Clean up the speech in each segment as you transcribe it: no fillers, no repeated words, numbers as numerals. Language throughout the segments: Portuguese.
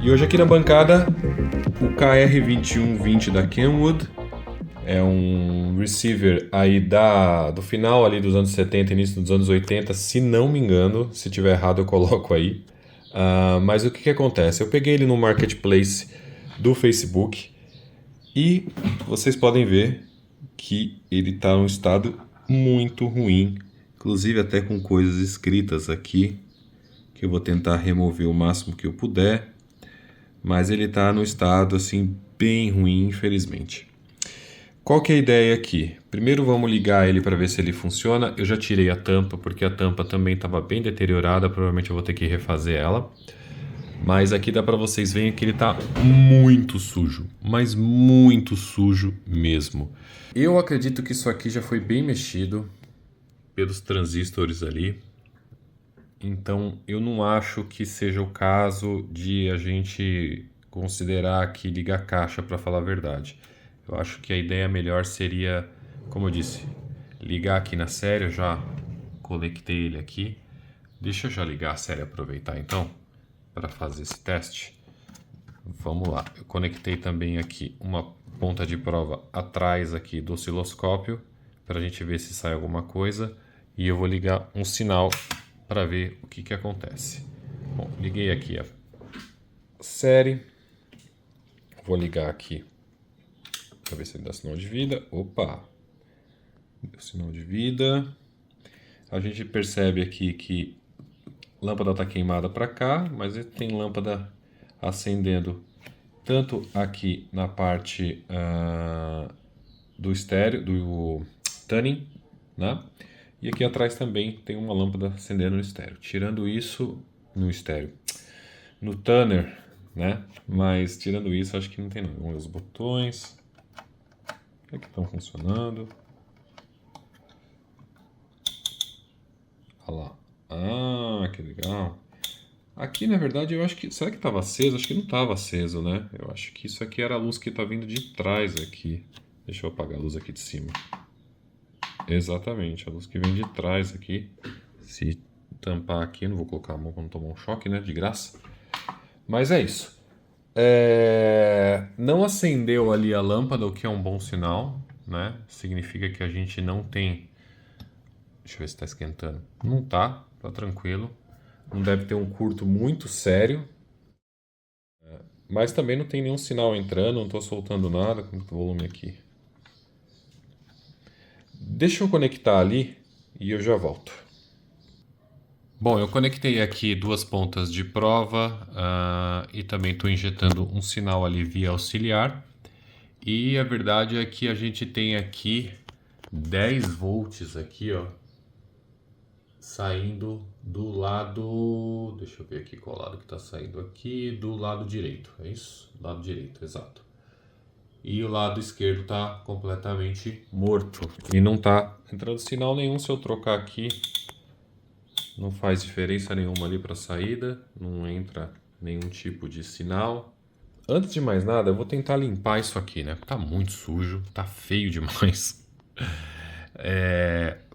E hoje aqui na bancada, o KR2120 da Kenwood. É um receiver aí do final ali dos anos 70, início dos anos 80, se não me engano. Se tiver errado eu coloco aí. Mas o que acontece? Eu peguei ele no marketplace do Facebook e vocês podem ver que ele está em um estado muito ruim. Inclusive até com coisas escritas aqui, que eu vou tentar remover o máximo que eu puder. Mas ele está no estado assim bem ruim, infelizmente. Qual que é a ideia aqui? Primeiro vamos ligar ele para ver se ele funciona. Eu já tirei a tampa, porque a tampa também estava bem deteriorada. Provavelmente eu vou ter que refazer ela. Mas aqui dá para vocês verem que ele está muito sujo. Mas muito sujo mesmo. Eu acredito que isso aqui já foi bem mexido pelos transistores ali. Então eu não acho que seja o caso de a gente considerar aqui ligar a caixa, para falar a verdade. Eu acho que a ideia melhor seria, como eu disse, ligar aqui na série. Eu já conectei ele aqui. Deixa eu já ligar a série e aproveitar então para fazer esse teste. Vamos lá. Eu conectei também aqui uma ponta de prova atrás aqui do osciloscópio para a gente ver se sai alguma coisa. E eu vou ligar um sinal para ver o que acontece. Bom, liguei aqui a série. Vou ligar aqui para ver se ele dá sinal de vida. Opa! Deu sinal de vida. A gente percebe aqui que a lâmpada está queimada para cá, mas tem lâmpada acendendo tanto aqui na parte do estéreo, do tuning, né? E aqui atrás também tem uma lâmpada acendendo no estéreo. Tirando isso, no tuner, né? Mas tirando isso, acho que não tem nada. Vamos ver os botões. O que é que estão funcionando? Olha lá. Que legal. Aqui, na verdade, eu acho que... Será que estava aceso? Acho que não estava aceso, né? Eu acho que isso aqui era a luz que está vindo de trás aqui. Deixa eu apagar a luz aqui de cima. Exatamente, a luz que vem de trás aqui. Se tampar aqui, não vou colocar a mão para não tomar um choque, né? De graça. Mas é isso. Não acendeu ali a lâmpada, o que é um bom sinal, né? Significa que a gente não tem... Deixa eu ver se está esquentando. Não tá tranquilo. Não deve ter um curto muito sério. Mas também não tem nenhum sinal entrando, não estou soltando nada. Como está o volume aqui? Deixa eu conectar ali e eu já volto. Bom, eu conectei aqui duas pontas de prova e também estou injetando um sinal ali via auxiliar. E a verdade é que a gente tem aqui 10 volts aqui, ó, saindo do lado... Deixa eu ver aqui qual lado que está saindo aqui. Do lado direito, é isso? Lado direito, exato. E o lado esquerdo está completamente morto. E não está entrando sinal nenhum. Se eu trocar aqui, não faz diferença nenhuma ali para a saída. Não entra nenhum tipo de sinal. Antes de mais nada, eu vou tentar limpar isso aqui, né? Tá muito sujo, tá feio demais.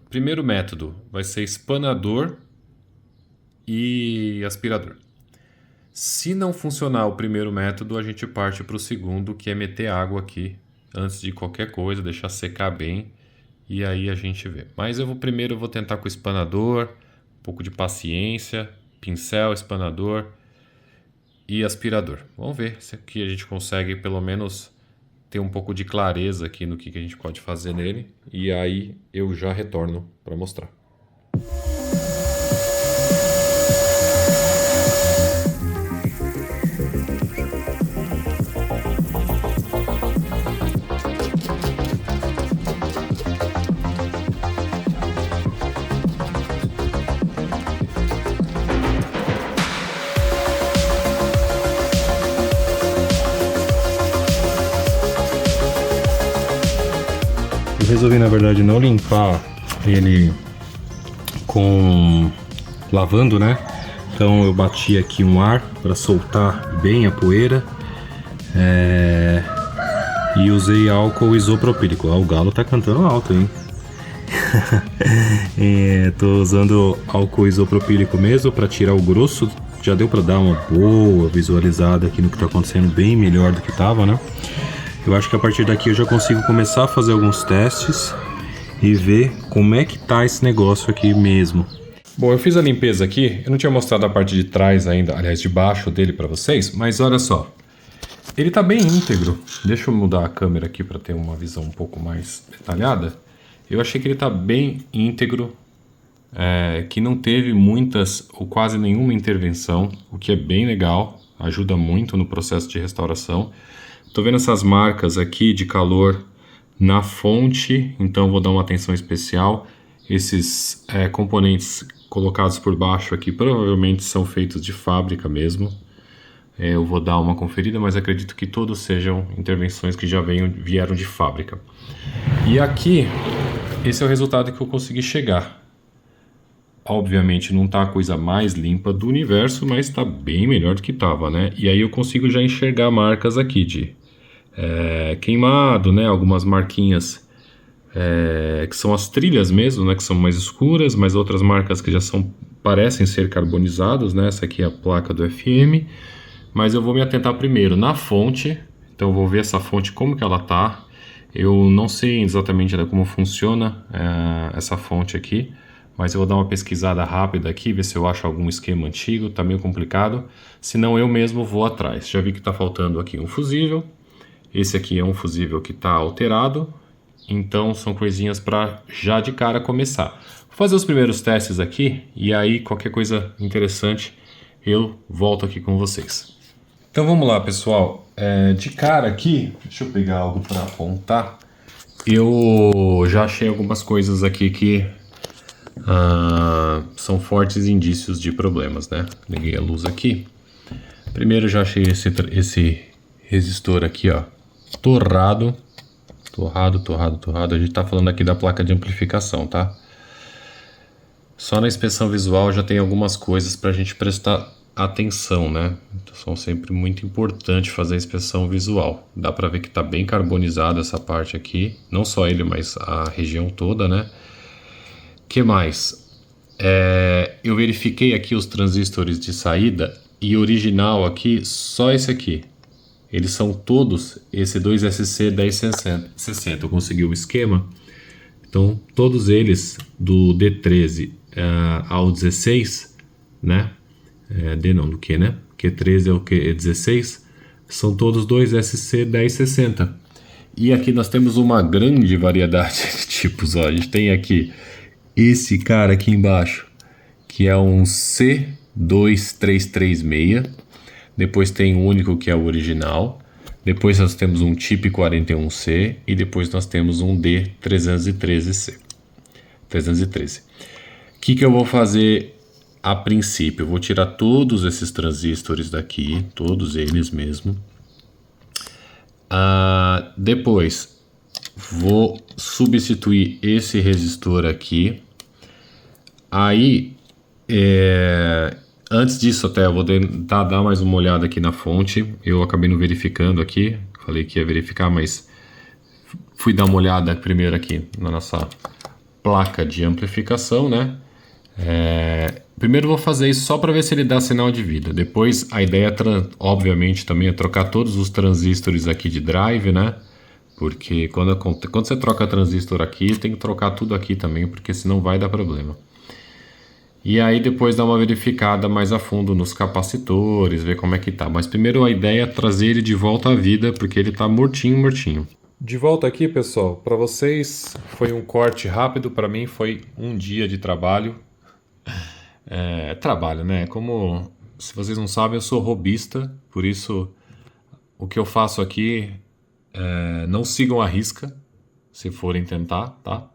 Primeiro método vai ser espanador e aspirador. Se não funcionar o primeiro método, a gente parte para o segundo, que é meter água aqui antes de qualquer coisa, deixar secar bem e aí a gente vê. Mas primeiro eu vou tentar com o espanador, um pouco de paciência, pincel, espanador e aspirador. Vamos ver se aqui a gente consegue pelo menos ter um pouco de clareza aqui no que a gente pode fazer nele e aí eu já retorno para mostrar. Eu resolvi, na verdade, não limpar ele com lavando, né? Então eu bati aqui um ar para soltar bem a poeira e usei álcool isopropílico. O galo tá cantando alto, hein? Tô usando álcool isopropílico mesmo para tirar o grosso já deu para dar uma boa visualizada aqui no que está acontecendo, bem melhor do que estava, né? Eu acho que a partir daqui eu já consigo começar a fazer alguns testes e ver como é que tá esse negócio aqui mesmo. Bom, eu fiz a limpeza aqui, eu não tinha mostrado a parte de trás ainda, aliás, de baixo dele para vocês, mas olha só, ele tá bem íntegro. Deixa eu mudar a câmera aqui para ter uma visão um pouco mais detalhada. Eu achei que ele tá bem íntegro, que não teve muitas ou quase nenhuma intervenção, o que é bem legal, ajuda muito no processo de restauração. Tô vendo essas marcas aqui de calor na fonte, então vou dar uma atenção especial. Esses componentes colocados por baixo aqui provavelmente são feitos de fábrica mesmo. Eu vou dar uma conferida, mas acredito que todos sejam intervenções que já vieram de fábrica. E aqui, esse é o resultado que eu consegui chegar. Obviamente não está a coisa mais limpa do universo, mas está bem melhor do que estava, né? E aí eu consigo já enxergar marcas aqui de queimado, né? Algumas marquinhas que são as trilhas mesmo, né? Que são mais escuras, mas outras marcas que já parecem ser carbonizados, né? Essa aqui é a placa do FM. Mas eu vou me atentar primeiro na fonte, então eu vou ver essa fonte como que ela tá. Eu não sei exatamente como funciona essa fonte aqui, mas eu vou dar uma pesquisada rápida aqui, ver se eu acho algum esquema antigo, tá meio complicado. Senão eu mesmo vou atrás. Já vi que tá faltando aqui um fusível. Esse aqui é um fusível que tá alterado, então são coisinhas para já de cara começar. Vou fazer os primeiros testes aqui e aí qualquer coisa interessante eu volto aqui com vocês. Então vamos lá, pessoal. De cara aqui, deixa eu pegar algo para apontar. Eu já achei algumas coisas aqui que são fortes indícios de problemas, né? Liguei a luz aqui. Primeiro já achei esse resistor aqui, ó, torrado. A gente tá falando aqui da placa de amplificação, tá? Só na inspeção visual já tem algumas coisas pra gente prestar atenção, né? Então, são sempre muito importante fazer a inspeção visual. Dá pra ver que tá bem carbonizado essa parte aqui. Não só ele, mas a região toda, né? Que mais? Eu verifiquei aqui os transistores de saída e original aqui, só esse aqui. Eles são todos esse 2SC1060. Eu consegui o esquema. Então, todos eles do D13 ao 16, né? D não, do Q, né? Q13 ao Q16, são todos 2SC1060. E aqui nós temos uma grande variedade de tipos. Ó. A gente tem aqui esse cara aqui embaixo, que é um C2336. Depois tem o único que é o original. Depois nós temos um TIP 41C. E depois nós temos um D313C. 313. O que eu vou fazer a princípio? Eu vou tirar todos esses transistores daqui. Todos eles mesmo. Depois vou substituir esse resistor aqui. Aí antes disso até eu vou tentar dar mais uma olhada aqui na fonte. Eu acabei não verificando aqui, falei que ia verificar, mas fui dar uma olhada primeiro aqui na nossa placa de amplificação, né? Primeiro vou fazer isso só para ver se ele dá sinal de vida. Depois a ideia, obviamente, também é trocar todos os transistores aqui de drive, né? Porque quando você troca transistor aqui, tem que trocar tudo aqui também, porque senão vai dar problema. E aí depois dar uma verificada mais a fundo nos capacitores, ver como é que tá. Mas primeiro a ideia é trazer ele de volta à vida, porque ele tá mortinho. De volta aqui, pessoal, para vocês foi um corte rápido, para mim foi um dia de trabalho. Trabalho, né? Como, se vocês não sabem, eu sou robista, por isso o que eu faço aqui, não sigam a risca, se forem tentar, tá?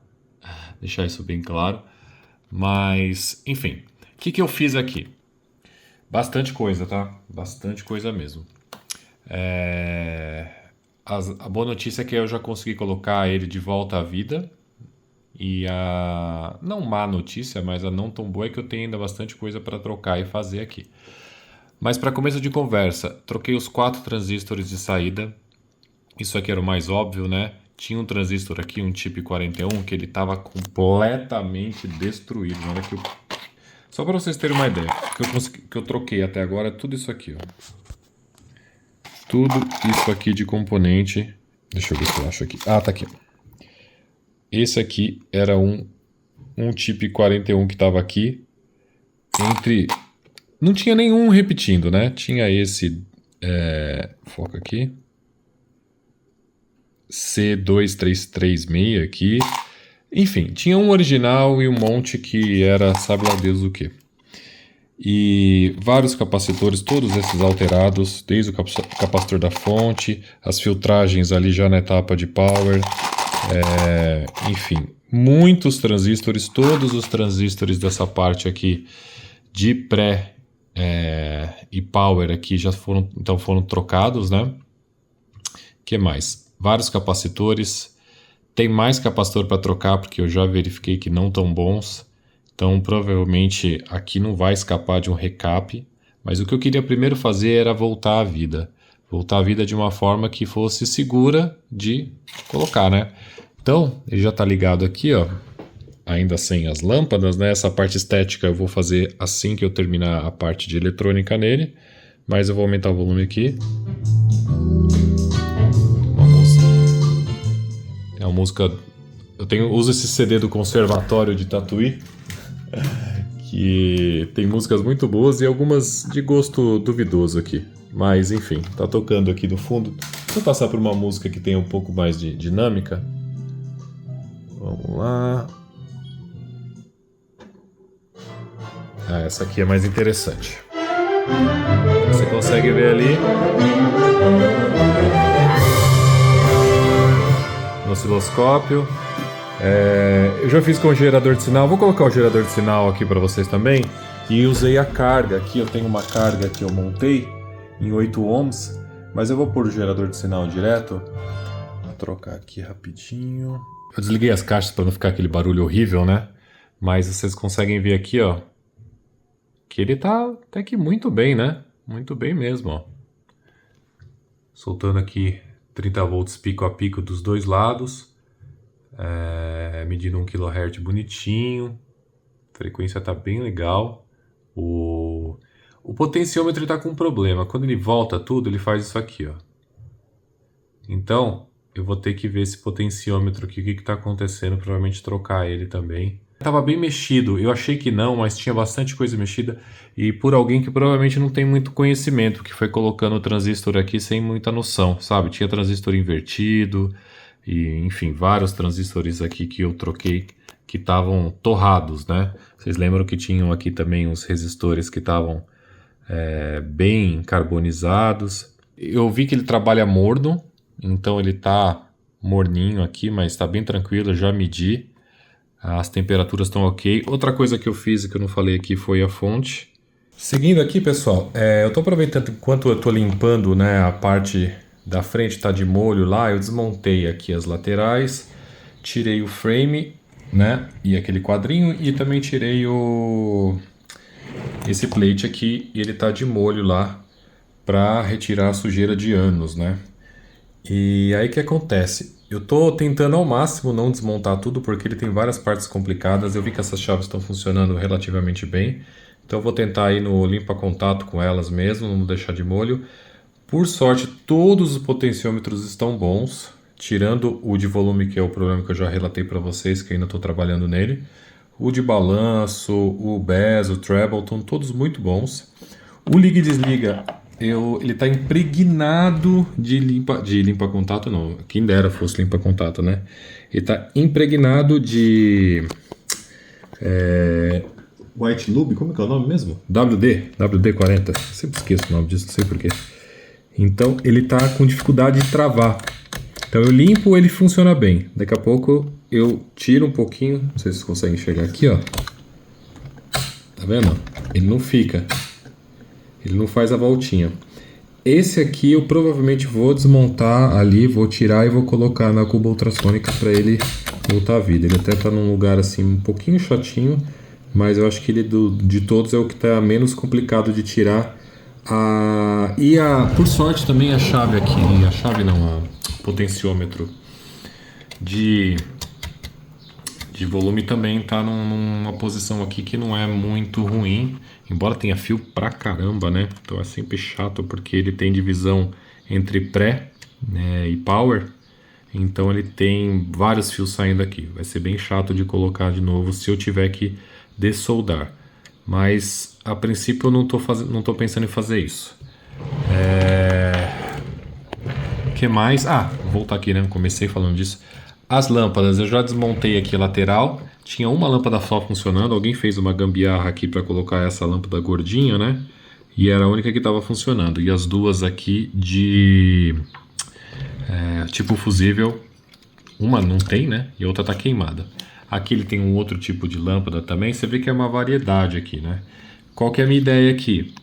Deixar isso bem claro. Mas, enfim, o que eu fiz aqui? Bastante coisa, tá? Bastante coisa mesmo. A boa notícia é que eu já consegui colocar ele de volta à vida. E a não má notícia, mas a não tão boa é que eu tenho ainda bastante coisa para trocar e fazer aqui. Mas para começo de conversa, troquei os 4 transistores de saída. Isso aqui era o mais óbvio, né? Tinha um transistor aqui, um TIP 41, que ele estava completamente destruído. Na hora que eu Só para vocês terem uma ideia, que eu troquei até agora é tudo isso aqui, ó. Tudo isso aqui de componente. Deixa eu ver se eu acho aqui. Ah, tá aqui. Esse aqui era um chip 41 que estava aqui. Não tinha nenhum repetindo, né? Tinha esse... foca aqui. C2336 aqui. Enfim, tinha um original e um monte que era sabe lá Deus o que. E vários capacitores, todos esses alterados, desde o capacitor da fonte, as filtragens ali já na etapa de power, enfim, muitos transistores, todos os transistores dessa parte aqui de pré e power aqui já foram trocados, né? Que mais? Vários capacitores, tem mais capacitor para trocar porque eu já verifiquei que não tão bons. Então, provavelmente, aqui não vai escapar de um recap. Mas o que eu queria primeiro fazer era voltar à vida. Voltar à vida de uma forma que fosse segura de colocar, né? Então, ele já está ligado aqui, ó. Ainda sem as lâmpadas, né? Essa parte estética eu vou fazer assim que eu terminar a parte de eletrônica nele. Mas eu vou aumentar o volume aqui. É uma música... Eu uso esse CD do Conservatório de Tatuí. Que tem músicas muito boas e algumas de gosto duvidoso aqui. Mas enfim, tá tocando aqui no fundo. Vou passar por uma música que tem um pouco mais de dinâmica. Vamos lá. Ah, essa aqui é mais interessante. Você consegue ver ali no osciloscópio. Eu já fiz com o gerador de sinal. Vou colocar o gerador de sinal aqui para vocês também. E usei a carga. Aqui eu tenho uma carga que eu montei em 8 ohms. Mas eu vou pôr o gerador de sinal direto. Vou trocar aqui rapidinho. Eu desliguei as caixas para não ficar aquele barulho horrível, né? Mas vocês conseguem ver aqui, ó, que ele tá até que muito bem, né? Muito bem mesmo, ó. Soltando aqui 30 volts pico a pico dos dois lados. Medindo 1 kHz bonitinho. A frequência tá bem legal. O potenciômetro está com um problema. Quando ele volta tudo, ele faz isso aqui, ó. Então, eu vou ter que ver esse potenciômetro aqui, o que está acontecendo. Provavelmente trocar ele também. Tava bem mexido. Eu achei que não, mas tinha bastante coisa mexida. E por alguém que provavelmente não tem muito conhecimento, que foi colocando o transistor aqui sem muita noção, sabe? Tinha transistor invertido. E, enfim, vários transistores aqui que eu troquei que estavam torrados, né? Vocês lembram que tinham aqui também os resistores que estavam bem carbonizados. Eu vi que ele trabalha morno, então ele tá morninho aqui, mas está bem tranquilo, eu já medi. As temperaturas estão ok. Outra coisa que eu fiz e que eu não falei aqui foi a fonte. Seguindo aqui, pessoal, eu estou aproveitando enquanto eu estou limpando, né, a parte da frente está de molho lá, eu desmontei aqui as laterais, tirei o frame, né, e aquele quadrinho, e também tirei esse plate aqui, e ele está de molho lá para retirar a sujeira de anos, né. E aí o que acontece? Eu estou tentando ao máximo não desmontar tudo, porque ele tem várias partes complicadas. Eu vi que essas chaves estão funcionando relativamente bem, então eu vou tentar ir no limpa-contato com elas mesmo, não deixar de molho. Por sorte, todos os potenciômetros estão bons, tirando o de volume, que é o problema que eu já relatei para vocês, que ainda estou trabalhando nele. O de balanço, o bass, o treble, estão todos muito bons. O liga e desliga, ele está impregnado de limpa-contato, não, quem dera fosse limpa-contato, né? Ele está impregnado de White Lube, como é que é o nome mesmo? WD-40, sempre esqueço o nome disso, não sei porquê. Então ele está com dificuldade de travar. Então eu limpo, ele funciona bem. Daqui a pouco eu tiro um pouquinho. Não sei se vocês conseguem enxergar aqui, ó. Tá vendo? Ele não fica. Ele não faz a voltinha. Esse aqui eu provavelmente vou desmontar ali, vou tirar e vou colocar na cuba ultrassônica para ele voltar à vida. Ele até está num lugar assim um pouquinho chatinho, mas eu acho que ele de todos é o que está menos complicado de tirar. Por sorte também a chave aqui, o potenciômetro de de volume também tá numa posição aqui que não é muito ruim, embora tenha fio pra caramba, né? Então é sempre chato porque ele tem divisão entre pré, né, e power, então ele tem vários fios saindo aqui. Vai ser bem chato de colocar de novo se eu tiver que dessoldar, mas a princípio eu não tô pensando em fazer isso. Que mais? Vou voltar aqui, né? Comecei falando disso. As lâmpadas, eu já desmontei aqui a lateral. Tinha uma lâmpada só funcionando. Alguém fez uma gambiarra aqui para colocar essa lâmpada gordinha, né? E era a única que estava funcionando. E as duas aqui de tipo fusível. Uma não tem, né? E a outra tá queimada. Aqui ele tem um outro tipo de lâmpada também. Você vê que é uma variedade aqui, né? Qual que é a minha ideia aqui?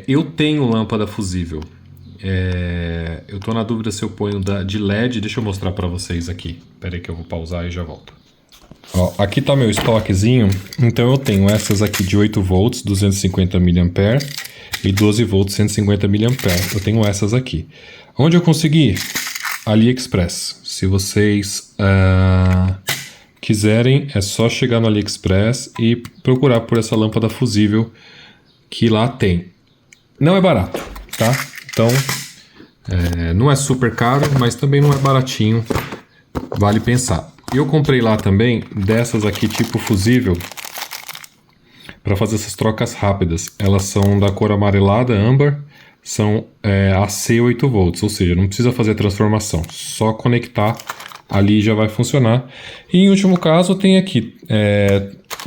Eu tenho lâmpada fusível. Eu tô na dúvida se eu ponho de LED. Deixa eu mostrar para vocês aqui. Espera aí que eu vou pausar e já volto. Ó, aqui tá meu estoquezinho. Então eu tenho essas aqui de 8 volts, 250 mAh e 12 volts, 150 mAh. Eu tenho essas aqui. Onde eu consegui? AliExpress. Se vocês quiserem, é só chegar no AliExpress e procurar por essa lâmpada fusível que lá tem. Não é barato, tá? Então, não é super caro, mas também não é baratinho. Vale pensar. Eu comprei lá também dessas aqui tipo fusível para fazer essas trocas rápidas. Elas são da cor amarelada, âmbar, são AC 8 volts, ou seja, não precisa fazer transformação, só conectar ali já vai funcionar. E em último caso tem aqui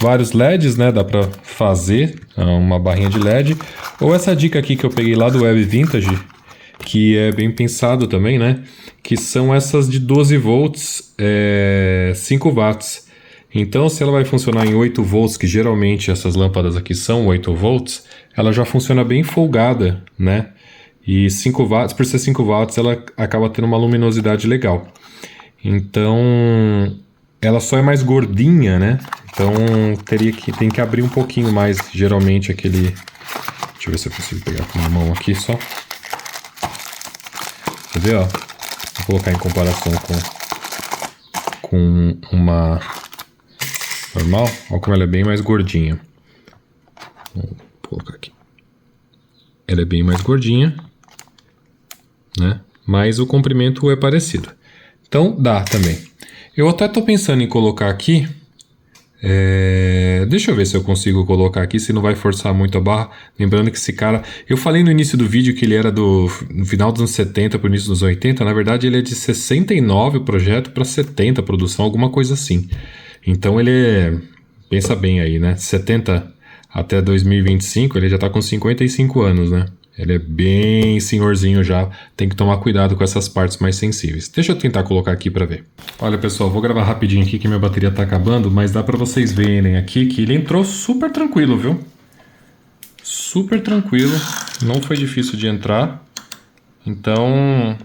vários LEDs, né? Dá para fazer uma barrinha de LED. Ou essa dica aqui que eu peguei lá do Web Vintage, que é bem pensado também, né? Que são essas de 12 volts, 5 watts. Então, se ela vai funcionar em 8 volts, que geralmente essas lâmpadas aqui são 8 volts, ela já funciona bem folgada, né? E 5 watts, por ser 5 watts, ela acaba tendo uma luminosidade legal. Então, ela só é mais gordinha, né? Então, tem que abrir um pouquinho mais, geralmente, aquele... Deixa eu ver se eu consigo pegar com a mão aqui só. Quer ver, ó? Vou colocar em comparação com uma normal. Olha como ela é bem mais gordinha. Vou colocar aqui. Ela é bem mais gordinha, né? Mas o comprimento é parecido. Então, dá também. Eu até tô pensando em colocar aqui... Deixa eu ver se eu consigo colocar aqui, se não vai forçar muito a barra. Lembrando que esse cara... Eu falei no início do vídeo que ele era no final dos anos 70 para o início dos 80. Na verdade, ele é de 69 o projeto para 70 a produção, alguma coisa assim. Então, ele é... Pensa bem aí, né? 70 até 2025, ele já tá com 55 anos, né? Ele é bem senhorzinho já, tem que tomar cuidado com essas partes mais sensíveis. Deixa eu tentar colocar aqui para ver. Olha pessoal, vou gravar rapidinho aqui que minha bateria tá acabando, mas dá para vocês verem aqui que ele entrou super tranquilo, viu? Super tranquilo, não foi difícil de entrar. Então,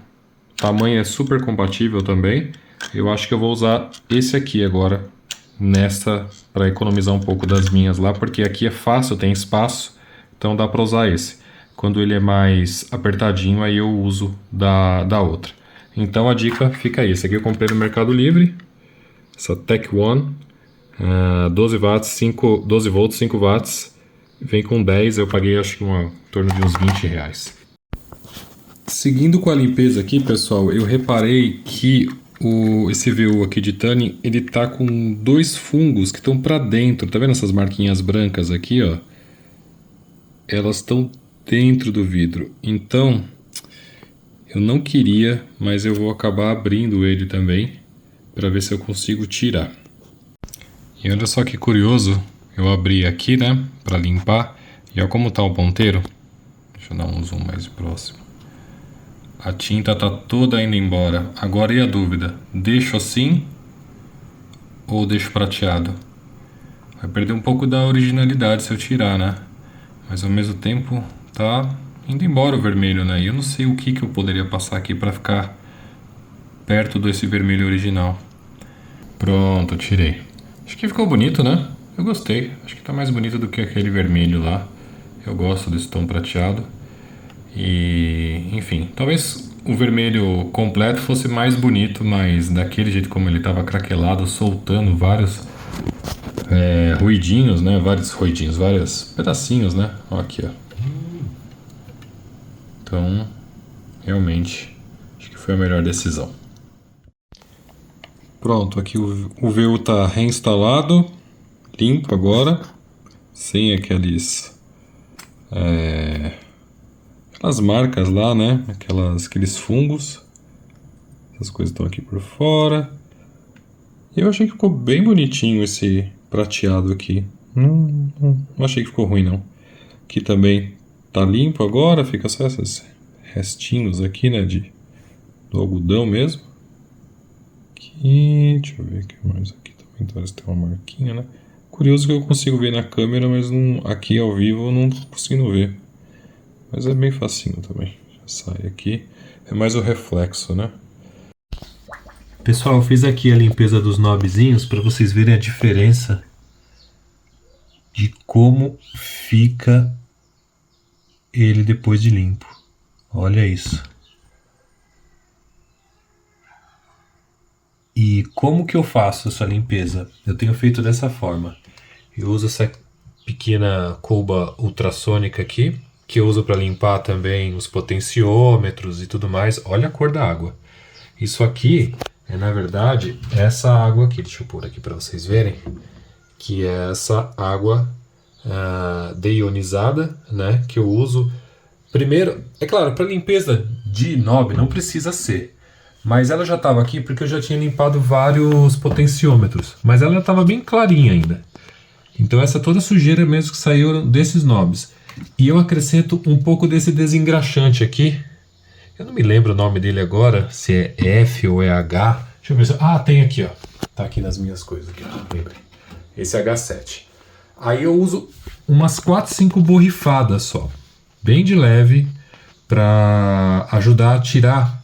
o tamanho é super compatível também. Eu acho que eu vou usar esse aqui agora, nessa, para economizar um pouco das minhas lá, porque aqui é fácil, tem espaço, então dá para usar esse. Quando ele é mais apertadinho, aí eu uso da outra. Então a dica fica aí. Esse aqui eu comprei no Mercado Livre. Essa Tech One. 12 volts, 5 watts. Vem com 10. Eu paguei acho que em torno de uns 20 reais. Seguindo com a limpeza aqui, pessoal, eu reparei que esse VU aqui de tanning, ele tá com 2 fungos que estão para dentro. Tá vendo essas marquinhas brancas aqui, ó? Elas estão dentro do vidro. Então, eu não queria, mas eu vou acabar abrindo ele também para ver se eu consigo tirar. E olha só que curioso, eu abri aqui, né, para limpar, e olha como tá o ponteiro. Deixa eu dar um zoom mais próximo. A tinta tá toda indo embora. Agora e a dúvida? Deixo assim ou deixo prateado? Vai perder um pouco da originalidade se eu tirar, né? Mas ao mesmo tempo tá indo embora o vermelho, né? E eu não sei o que eu poderia passar aqui para ficar perto desse vermelho original. Pronto, tirei. Acho que ficou bonito, né? Eu gostei. Acho que tá mais bonito do que aquele vermelho lá. Eu gosto desse tom prateado. E, enfim, talvez o vermelho completo fosse mais bonito, mas daquele jeito como ele estava craquelado, soltando vários ruidinhos, né? Vários pedacinhos, né? Ó, aqui, ó. Então, realmente, acho que foi a melhor decisão. Pronto, aqui o VU está reinstalado, limpo agora, sem aquelas marcas lá, né? Aqueles fungos. Essas coisas estão aqui por fora. Eu achei que ficou bem bonitinho esse prateado aqui. Não achei que ficou ruim, não. Aqui também tá limpo agora, fica só esses restinhos aqui, né? Do algodão mesmo. Aqui, deixa eu ver o que mais aqui também. Parece que tem uma marquinha, né? Curioso que eu consigo ver na câmera, mas aqui ao vivo eu não tô conseguindo ver. Mas é bem facinho também. Já sai aqui. É mais o reflexo, né? Pessoal, eu fiz aqui a limpeza dos knobzinhos para vocês verem a diferença de como fica ele depois de limpo. Olha isso. E como que eu faço essa limpeza? Eu tenho feito dessa forma. Eu uso essa pequena colba ultrassônica aqui, que eu uso para limpar também os potenciômetros e tudo mais. Olha a cor da água. Isso aqui é, na verdade, essa água aqui. Deixa eu pôr aqui para vocês verem. Que é essa água deionizada, né? Que eu uso. Primeiro, é claro, para limpeza de knob não precisa ser. Mas ela já estava aqui porque eu já tinha limpado vários potenciômetros. Mas ela estava bem clarinha ainda. Então essa toda sujeira mesmo que saiu desses knobs. E eu acrescento um pouco desse desengraxante aqui. Eu não me lembro o nome dele agora, se é F ou é H. Deixa eu ver se... tem aqui, ó. Tá aqui nas minhas coisas. Aqui, lembrei. Esse é H7. Aí eu uso umas 4, 5 borrifadas só. Bem de leve. Para ajudar a tirar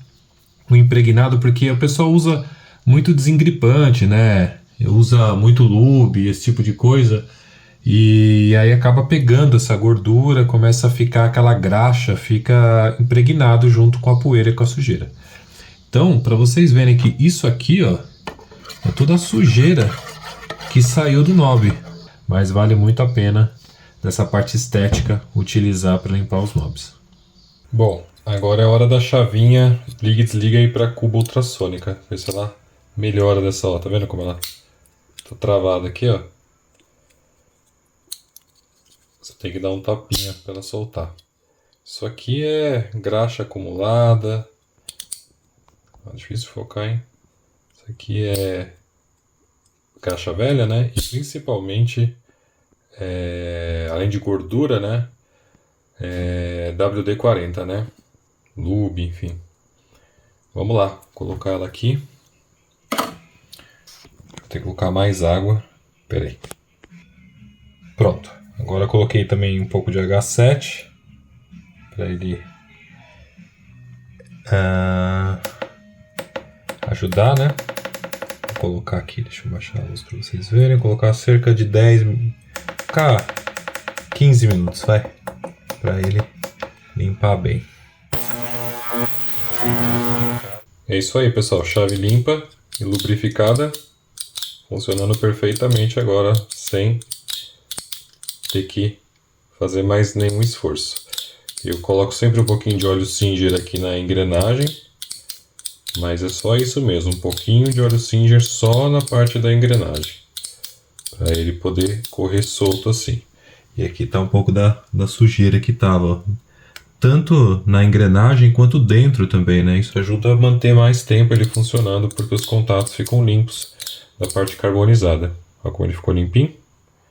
o impregnado. Porque o pessoal usa muito desengripante, né? Usa muito lube, esse tipo de coisa. E aí acaba pegando essa gordura, começa a ficar aquela graxa, fica impregnado junto com a poeira e com a sujeira. Então, para vocês verem que isso aqui, ó, é toda a sujeira que saiu do knob. Mas vale muito a pena, dessa parte estética, utilizar para limpar os knobs. Bom, agora é hora da chavinha liga e desliga aí para a cuba ultrassônica. Ver se ela melhora dessa, ó. Tá vendo como ela tá travada aqui, ó? Você tem que dar um tapinha para ela soltar. Isso aqui é graxa acumulada. Difícil focar, hein? Isso aqui é graxa velha, né? E principalmente, além de gordura, né? WD-40, né? Lube, enfim. Vamos lá, colocar ela aqui. Vou ter que colocar mais água. Pera aí. Pronto. Agora eu coloquei também um pouco de H7 para ele ajudar, né? Vou colocar aqui, deixa eu baixar a luz para vocês verem. Vou colocar cerca de 15 minutos, vai, para ele limpar bem. É isso aí, pessoal. Chave limpa e lubrificada, funcionando perfeitamente agora, sem ter que fazer mais nenhum esforço. Eu coloco sempre um pouquinho de óleo Singer aqui na engrenagem, mas é só isso mesmo, um pouquinho de óleo Singer só na parte da engrenagem, para ele poder correr solto assim. E aqui tá um pouco da sujeira que tava, tanto na engrenagem quanto dentro também, né? Isso ajuda a manter mais tempo ele funcionando, porque os contatos ficam limpos da parte carbonizada. Olha como ele ficou limpinho.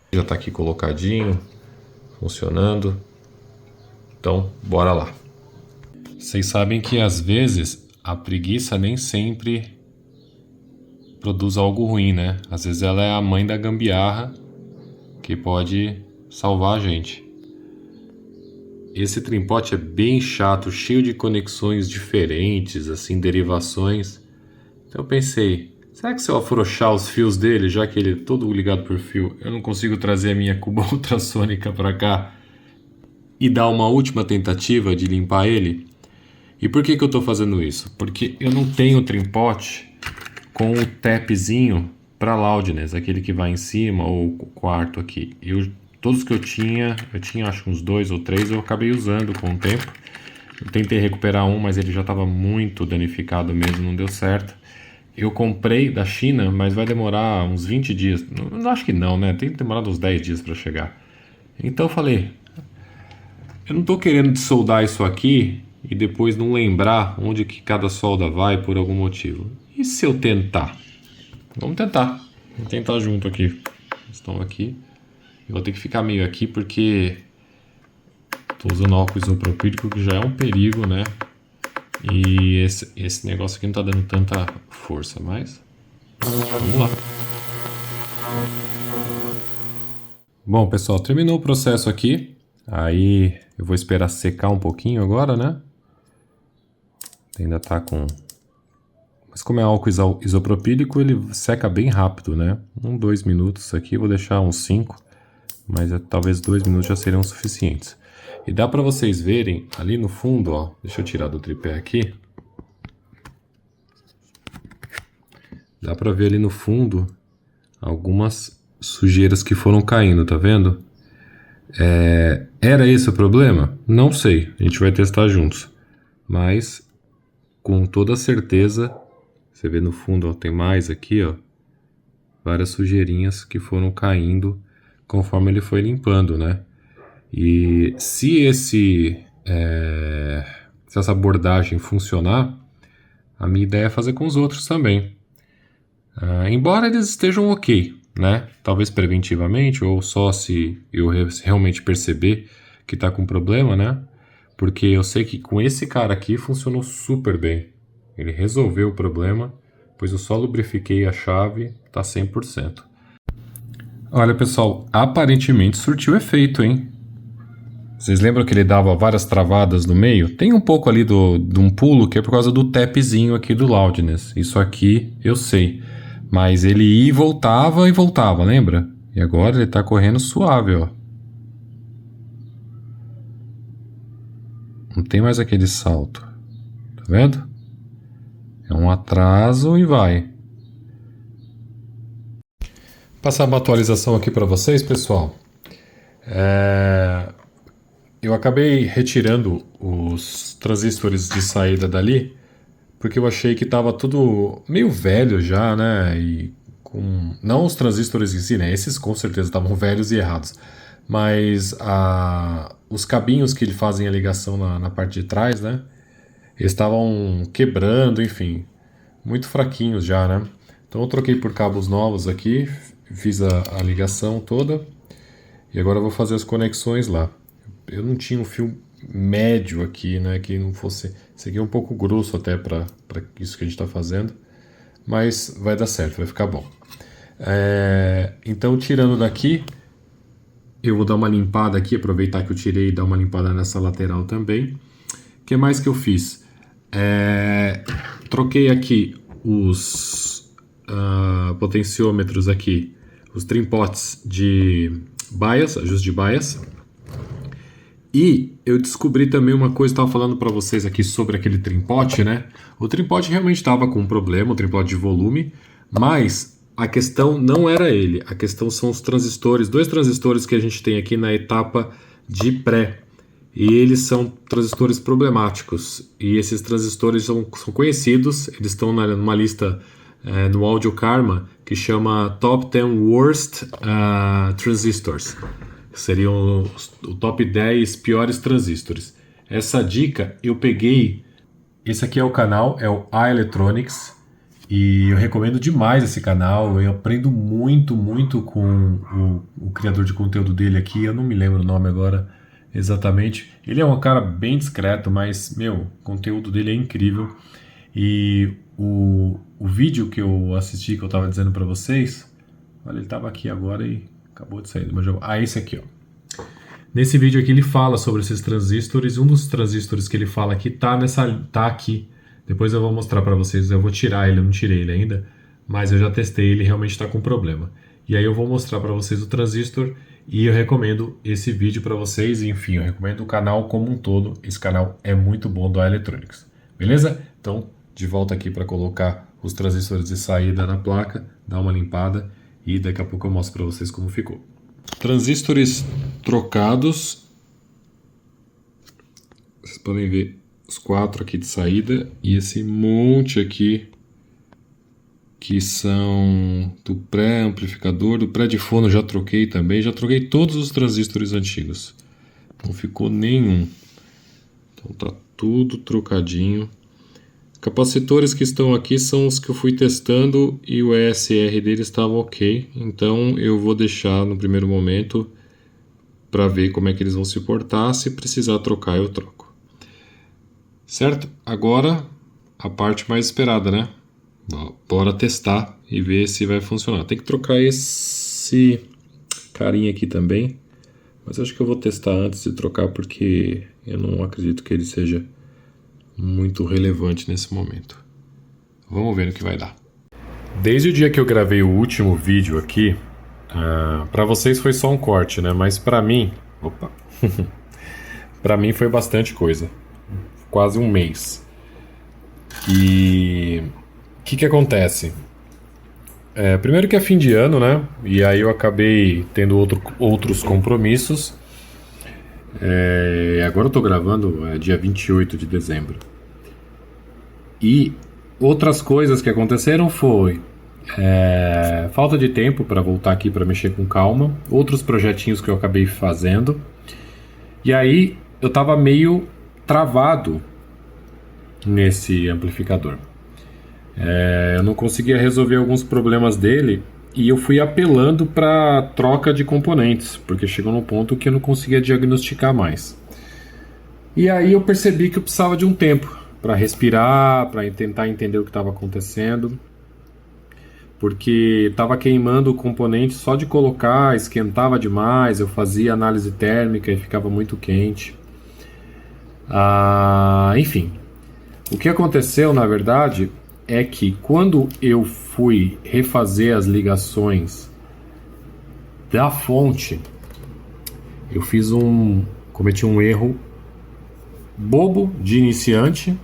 Já está aqui colocadinho, funcionando. Então, bora lá. Vocês sabem que às vezes a preguiça nem sempre produz algo ruim, né? Às vezes ela é a mãe da gambiarra que pode salvar a gente. Esse trimpote é bem chato, cheio de conexões diferentes, assim, derivações. Então eu pensei, será que se eu afrouxar os fios dele, já que ele é todo ligado por fio, eu não consigo trazer a minha cuba ultrassônica para cá e dar uma última tentativa de limpar ele? E por que eu estou fazendo isso? Porque eu não tenho trimpote com o tapzinho para loudness, aquele que vai em cima ou o quarto aqui. Todos que eu tinha acho que uns 2 ou 3, eu acabei usando com o tempo. Eu tentei recuperar um, mas ele já estava muito danificado mesmo, não deu certo. Eu comprei da China, mas vai demorar uns 20 dias. Não acho que não, né? Tem que demorar uns 10 dias para chegar. Então eu falei, eu não estou querendo soldar isso aqui e depois não lembrar onde que cada solda vai por algum motivo. E se eu tentar? Vamos tentar. Vamos tentar junto aqui. Estão aqui. Eu vou ter que ficar meio aqui porque estou usando álcool isopropílico, que já é um perigo, né? E esse negócio aqui não está dando tanta força, mas vamos lá. Bom, pessoal, terminou o processo aqui. Aí eu vou esperar secar um pouquinho agora, né? Ainda tá com... Mas como é álcool isopropílico, ele seca bem rápido, né? 2 minutos aqui, vou deixar uns 5. Mas talvez 2 minutos já seriam suficientes. E dá para vocês verem ali no fundo, ó. Deixa eu tirar do tripé aqui. Dá para ver ali no fundo algumas sujeiras que foram caindo, tá vendo? Era esse o problema? Não sei, a gente vai testar juntos. Mas com toda certeza, você vê no fundo, ó, tem mais aqui, ó, várias sujeirinhas que foram caindo conforme ele foi limpando, né? E se essa abordagem funcionar, a minha ideia é fazer com os outros também. Embora eles estejam ok, né? Talvez preventivamente ou só se eu realmente perceber que está com problema, né? Porque eu sei que com esse cara aqui funcionou super bem. Ele resolveu o problema, pois eu só lubrifiquei a chave, tá 100%. Olha, pessoal, aparentemente surtiu efeito, hein? Vocês lembram que ele dava várias travadas no meio? Tem um pouco ali de um pulo que é por causa do tapzinho aqui do loudness. Isso aqui eu sei. Mas ele ia e voltava, lembra? E agora ele tá correndo suave, ó. Não tem mais aquele salto. Tá vendo? É um atraso e vai. Passar uma atualização aqui para vocês, pessoal. Eu acabei retirando os transistores de saída dali, porque eu achei que estava tudo meio velho já, né? E não os transistores em si, né? Esses com certeza estavam velhos e errados. Mas os cabinhos que fazem a ligação na parte de trás, né? Eles estavam quebrando, enfim, muito fraquinhos já, né? Então eu troquei por cabos novos aqui, fiz a ligação toda e agora eu vou fazer as conexões lá. Eu não tinha um fio médio aqui, né? Que não fosse... Esse aqui é um pouco grosso até para isso que a gente está fazendo, mas vai dar certo, vai ficar bom. Então, tirando daqui, eu vou dar uma limpada aqui, aproveitar que eu tirei e dar uma limpada nessa lateral também. O que mais que eu fiz? Troquei aqui os potenciômetros aqui, os trimpotes de bias, ajuste de bias. E eu descobri também uma coisa, estava falando para vocês aqui sobre aquele trimpote, né? O trimpote realmente estava com um problema, o trimpote de volume, mas a questão não era ele, a questão são os transistores, 2 transistores que a gente tem aqui na etapa de pré. E eles são transistores problemáticos, e esses transistores são conhecidos, eles estão numa lista no Audio Karma que chama Top 10 Worst Transistors. Seriam o top 10 piores transistores. Essa dica eu peguei. Esse aqui é o canal, é o iElectronics. E eu recomendo demais esse canal. Eu aprendo muito com o criador de conteúdo dele aqui. Eu não me lembro o nome agora exatamente. Ele é um cara bem discreto, mas, o conteúdo dele é incrível. E o vídeo que eu assisti, que eu estava dizendo para vocês, olha, ele estava aqui agora e acabou de sair. Esse aqui, ó. Nesse vídeo aqui ele fala sobre esses transistores. Um dos transistores que ele fala aqui tá aqui. Depois eu vou mostrar para vocês. Eu vou tirar ele, eu não tirei ele ainda, mas eu já testei, ele realmente está com problema. E aí eu vou mostrar para vocês o transistor E eu recomendo esse vídeo para vocês, enfim, eu recomendo o canal como um todo. Esse canal é muito bom do iElectronics, beleza? Então, de volta aqui para colocar os transistores de saída na placa, dar uma limpada e daqui a pouco eu mostro para vocês como ficou. Transistores trocados, vocês podem ver os 4 aqui de saída e esse monte aqui que são do pré-amplificador, do pré-difono já troquei também, já troquei todos os transistores antigos, não ficou nenhum, então tá tudo trocadinho. Capacitores que estão aqui são os que eu fui testando e o ESR dele estava ok, então eu vou deixar no primeiro momento para ver como é que eles vão se portar, se precisar trocar eu troco. Certo? Agora a parte mais esperada, né? Bora testar e ver se vai funcionar. Tem que trocar esse carinha aqui também, mas acho que eu vou testar antes de trocar porque eu não acredito que ele seja muito relevante nesse momento. Vamos ver no que vai dar. Desde o dia que eu gravei o último vídeo aqui, para vocês foi só um corte, né? Mas para mim, para mim foi bastante coisa, quase um mês. E o que acontece? Primeiro que é fim de ano, né? E aí eu acabei tendo outros compromissos. Agora eu tô gravando dia 28 de dezembro. E outras coisas que aconteceram foi falta de tempo para voltar aqui para mexer com calma, outros projetinhos que eu acabei fazendo. E aí eu tava meio travado nesse amplificador. Eu não conseguia resolver alguns problemas dele e eu fui apelando para troca de componentes, porque chegou num ponto que eu não conseguia diagnosticar mais. E aí eu percebi que eu precisava de um tempo para respirar, para tentar entender o que estava acontecendo, porque estava queimando o componente só de colocar, esquentava demais, eu fazia análise térmica e ficava muito quente. Enfim, o que aconteceu na verdade é que quando eu fui refazer as ligações da fonte, eu cometi um erro bobo de iniciante,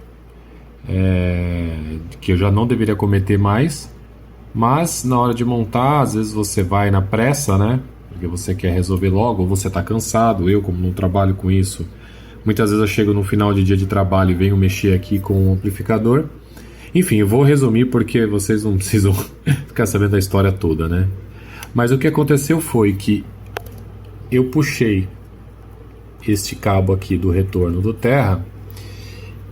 que eu já não deveria cometer mais, mas na hora de montar, às vezes você vai na pressa, né? Porque você quer resolver logo, ou você está cansado. Eu, como não trabalho com isso, muitas vezes eu chego no final de dia de trabalho e venho mexer aqui com o amplificador. Enfim, eu vou resumir porque vocês não precisam ficar sabendo da história toda, né? Mas o que aconteceu foi que eu puxei este cabo aqui do retorno do Terra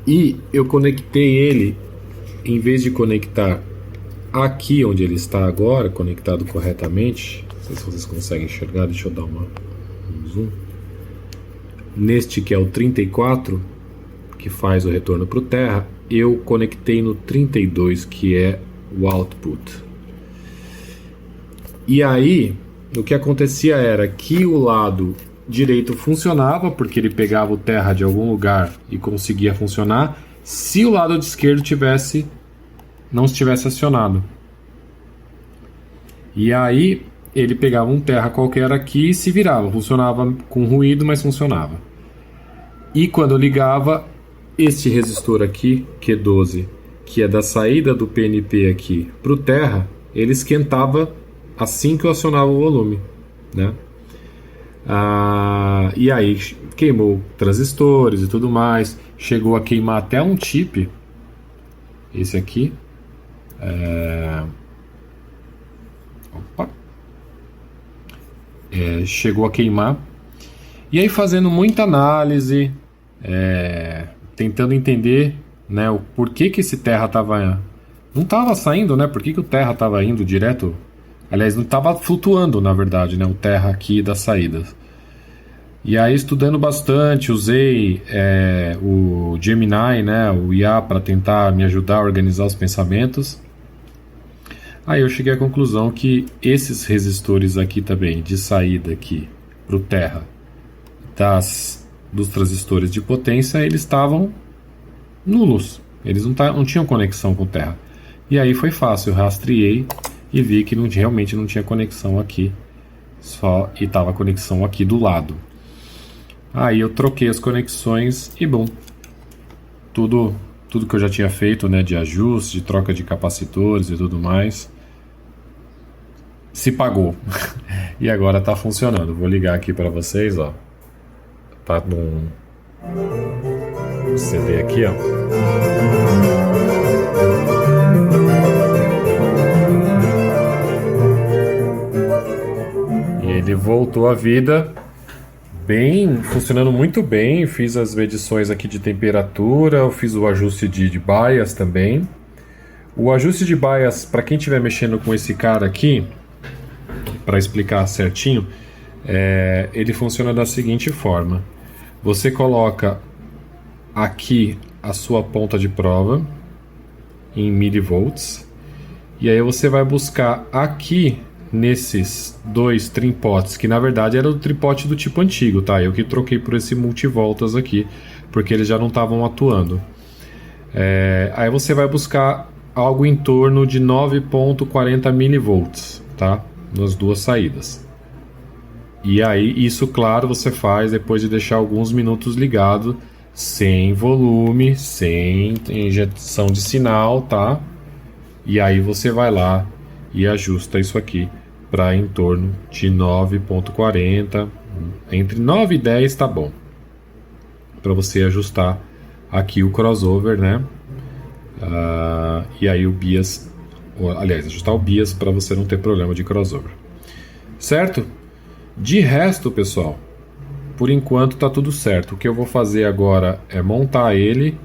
e eu conectei ele, em vez de conectar aqui onde ele está agora, conectado corretamente, não sei se vocês conseguem enxergar, deixa eu dar um zoom, neste que é o 34, que faz o retorno para o Terra, eu conectei no 32, que é o output. E aí, o que acontecia era que o lado direito funcionava, porque ele pegava o Terra de algum lugar e conseguia funcionar, se o lado esquerdo não estivesse acionado. E aí, ele pegava um Terra qualquer aqui e se virava. Funcionava com ruído, mas funcionava. E quando eu ligava, este resistor aqui, Q12, que é da saída do PNP aqui para o Terra, ele esquentava assim que eu acionava o volume, né? E aí queimou transistores e tudo mais, chegou a queimar até um chip, esse aqui, chegou a queimar, e aí fazendo muita análise, tentando entender, né, o porquê que esse Terra não estava saindo, né? Por que o Terra estava indo direto? Aliás, não estava flutuando, na verdade, né? O Terra aqui das saídas. E aí, estudando bastante, usei o Gemini, né, o IA, para tentar me ajudar a organizar os pensamentos. Aí eu cheguei à conclusão que esses resistores aqui também, de saída aqui para o Terra, dos transistores de potência, eles estavam nulos, eles não tinham conexão com Terra. E aí foi fácil, eu rastreei e vi que realmente não tinha conexão aqui e tava a conexão aqui do lado. Aí eu troquei as conexões e bom, tudo que eu já tinha feito, né, de ajuste, de troca de capacitores e tudo mais, se pagou. E agora tá funcionando. Vou ligar aqui para vocês, ó. Tá num CD aqui, ó. E ele voltou à vida, bem, funcionando muito bem. Fiz as medições aqui de temperatura, eu fiz o ajuste de bias também. O ajuste de bias, para quem estiver mexendo com esse cara aqui, para explicar certinho, ele funciona da seguinte forma: você coloca aqui a sua ponta de prova em milivolts, e aí você vai buscar aqui nesses dois trimpotes, que na verdade era o tripote do tipo antigo, tá? Eu que troquei por esse multivoltas aqui, porque eles já não estavam atuando. Aí você vai buscar algo em torno de 9.40 milivolts, tá? Nas duas saídas. E aí, isso, claro, você faz depois de deixar alguns minutos ligado, sem volume, sem injeção de sinal, tá? E aí você vai lá e ajusta isso aqui para em torno de 9.40, entre 9 e 10 tá bom, para você ajustar aqui o crossover, né? E aí o bias, aliás, ajustar o bias para você não ter problema de crossover, certo? De resto, pessoal, por enquanto tá tudo certo. O que eu vou fazer agora é montar ele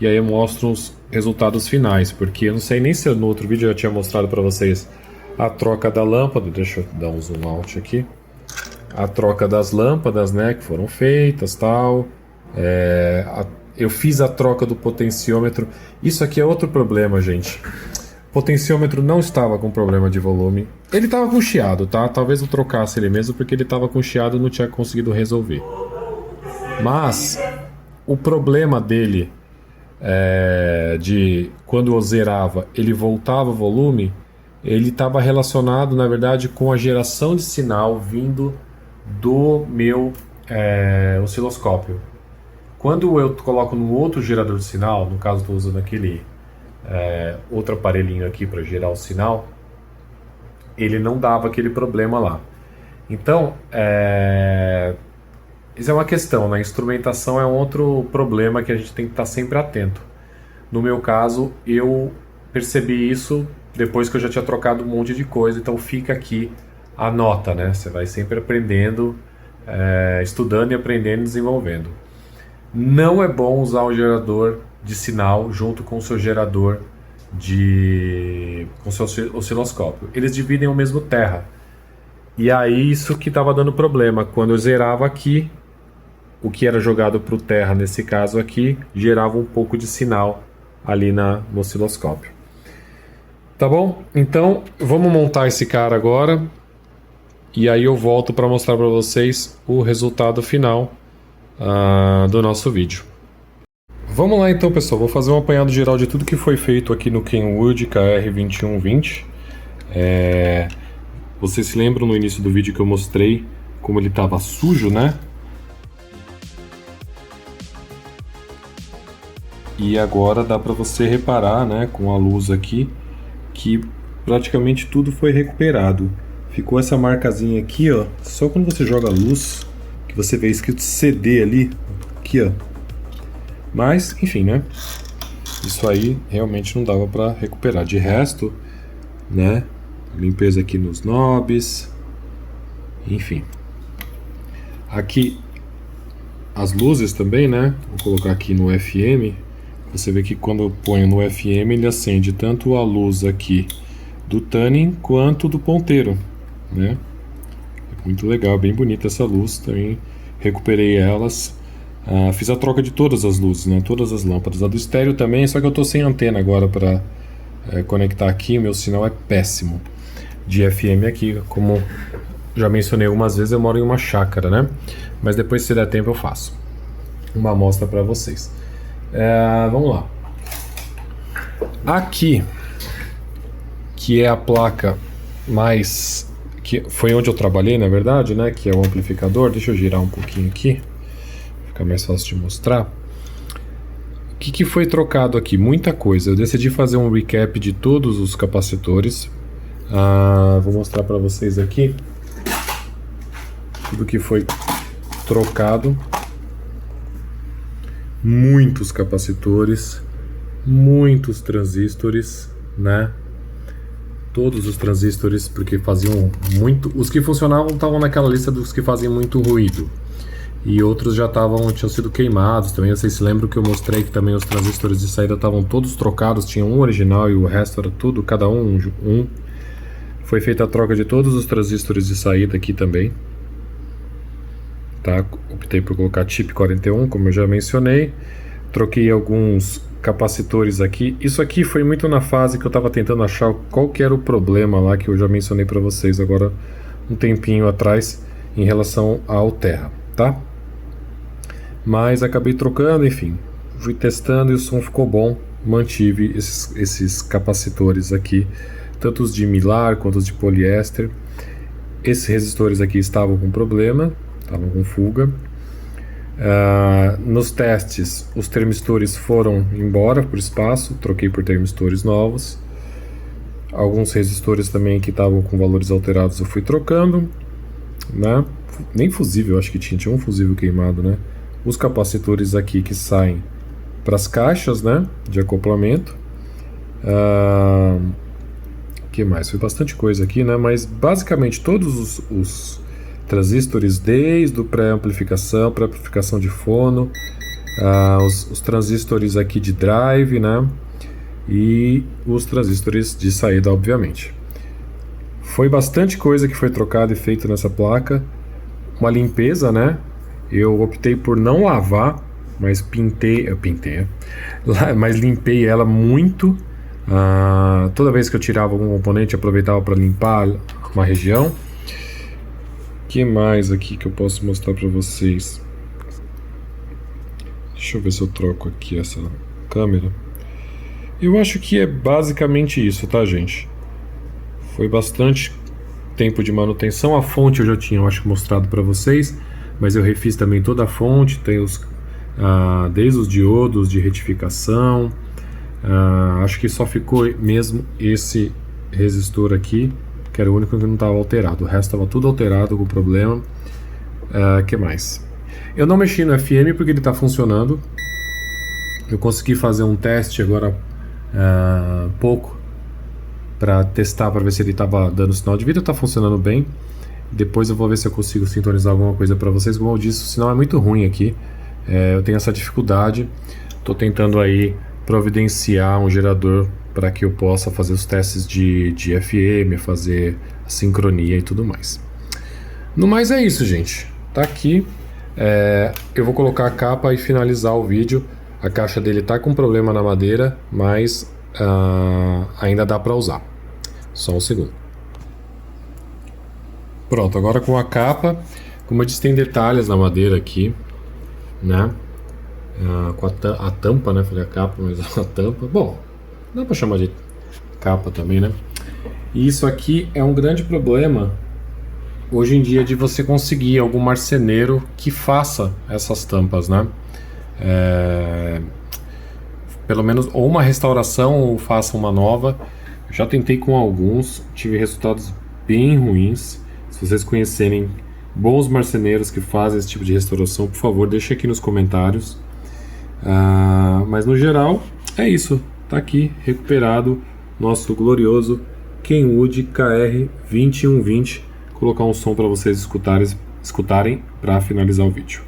e aí eu mostro os resultados finais, porque eu não sei nem se no outro vídeo eu já tinha mostrado para vocês a troca da lâmpada. Deixa eu dar um zoom out aqui. A troca das lâmpadas, né, que foram feitas, tal. Eu fiz a troca do potenciômetro. Isso aqui é outro problema, gente. O potenciômetro não estava com problema de volume. Ele estava com chiado, tá? Talvez eu trocasse ele mesmo, porque ele estava com chiado e não tinha conseguido resolver. Mas o problema dele de quando eu zerava, ele voltava o volume, ele estava relacionado, na verdade, com a geração de sinal vindo do meu osciloscópio. Quando eu coloco no outro gerador de sinal, no caso estou usando aquele outro aparelhinho aqui para gerar o sinal, ele não dava aquele problema lá. Então, isso é uma questão, né? Instrumentação é um outro problema que a gente tem que estar sempre atento. No meu caso, eu percebi isso depois que eu já tinha trocado um monte de coisa, então fica aqui a nota, né? Você vai sempre aprendendo, estudando e aprendendo e desenvolvendo. Não é bom usar o gerador de sinal junto com o seu gerador com o seu osciloscópio. Eles dividem o mesmo terra. E aí isso que estava dando problema. Quando eu zerava aqui, o que era jogado para o terra, nesse caso aqui, gerava um pouco de sinal ali no osciloscópio. Tá bom? Então, vamos montar esse cara agora. E aí eu volto para mostrar para vocês o resultado final do nosso vídeo. Vamos lá então, pessoal. Vou fazer um apanhado geral de tudo que foi feito aqui no Kenwood KR2120. Vocês se lembram no início do vídeo que eu mostrei como ele estava sujo, né? E agora dá para você reparar, né, com a luz aqui, que praticamente tudo foi recuperado. Ficou essa marcazinha aqui, ó, só quando você joga a luz, que você vê escrito CD ali, aqui, ó. Mas, enfim, né? Isso aí realmente não dava para recuperar. De resto, né? Limpeza aqui nos knobs, enfim. Aqui as luzes também, né? Vou colocar aqui no FM. Você vê que quando eu ponho no FM, ele acende tanto a luz aqui do tuning quanto do ponteiro, né? É muito legal, bem bonita essa luz. Também recuperei elas. Fiz a troca de todas as luzes, né? Todas as lâmpadas. A do estéreo também, só que eu tô sem antena agora para conectar aqui. O meu sinal é péssimo de FM aqui. Como já mencionei algumas vezes, eu moro em uma chácara, né? Mas depois, se der tempo, eu faço uma amostra para vocês. Vamos lá. Aqui, que é a placa mais que foi onde eu trabalhei, na verdade, né? Que é o amplificador. Deixa eu girar um pouquinho aqui, fica mais fácil de mostrar. O que foi trocado aqui? Muita coisa. Eu decidi fazer um recap de todos os capacitores. Vou mostrar para vocês aqui tudo que foi trocado. Muitos capacitores, muitos transistores, né? Todos os transistores, porque faziam muito... Os que funcionavam estavam naquela lista dos que fazem muito ruído. E outros já tinham sido queimados também. Vocês se lembram que eu mostrei que também os transistores de saída estavam todos trocados. Tinha um original e o resto era tudo, cada um. Foi feita a troca de todos os transistores de saída aqui também. Tá? Optei por colocar chip 41, como eu já mencionei. Troquei alguns capacitores aqui. Isso aqui foi muito na fase que eu estava tentando achar qual que era o problema lá, que eu já mencionei para vocês agora um tempinho atrás, em relação ao Terra, tá? Mas acabei trocando, enfim. Fui testando e o som ficou bom. Mantive esses capacitores aqui, tanto os de milar quanto os de poliéster. Esses resistores aqui estavam com problema, estavam com fuga. Nos testes, os termistores foram embora por espaço, troquei por termistores novos. Alguns resistores também que estavam com valores alterados eu fui trocando, né? Nem fusível, acho que tinha um fusível queimado, né? Os capacitores aqui que saem para as caixas, né, de acoplamento. Que mais? Foi bastante coisa aqui, né? Mas basicamente todos os transistores, desde o pré-amplificação de fono, os transistores aqui de drive, né? E os transistores de saída, obviamente. Foi bastante coisa que foi trocada e feita nessa placa. Uma limpeza, né? Eu optei por não lavar, mas mas limpei ela muito. Toda vez que eu tirava algum componente, aproveitava para limpar uma região. O que mais aqui que eu posso mostrar para vocês? Deixa eu ver se eu troco aqui essa câmera. Eu acho que é basicamente isso, tá, gente? Foi bastante tempo de manutenção. A fonte eu já tinha, eu acho, mostrado para vocês, mas eu refiz também toda a fonte. Tem desde os diodos de retificação. Acho que só ficou mesmo esse resistor aqui, que era o único que não estava alterado. O resto estava tudo alterado com problema. Que mais? Eu não mexi no FM porque ele está funcionando. Eu consegui fazer um teste agora pouco para testar, para ver se ele estava dando sinal de vida. Está funcionando bem. Depois eu vou ver se eu consigo sintonizar alguma coisa para vocês. Como eu disse, o sinal é muito ruim aqui. Eu tenho essa dificuldade. Estou tentando aí providenciar um gerador para que eu possa fazer os testes de FM, fazer a sincronia e tudo mais. No mais é isso, gente. Tá aqui. Eu vou colocar a capa e finalizar o vídeo. A caixa dele tá com problema na madeira, mas ainda dá para usar. Só um segundo. Pronto, agora com a capa. Como eu disse, tem detalhes na madeira aqui, né? Com a tampa, né? Falei a capa, mas a tampa. Bom, dá para chamar de capa também, né? E isso aqui é um grande problema hoje em dia de você conseguir algum marceneiro que faça essas tampas, né? Pelo menos ou uma restauração ou faça uma nova. Eu já tentei com alguns, tive resultados bem ruins. Se vocês conhecerem bons marceneiros que fazem esse tipo de restauração, por favor, deixe aqui nos comentários. Mas no geral é isso. Tá aqui recuperado nosso glorioso Kenwood KR2120. Vou colocar um som para vocês escutarem para finalizar o vídeo.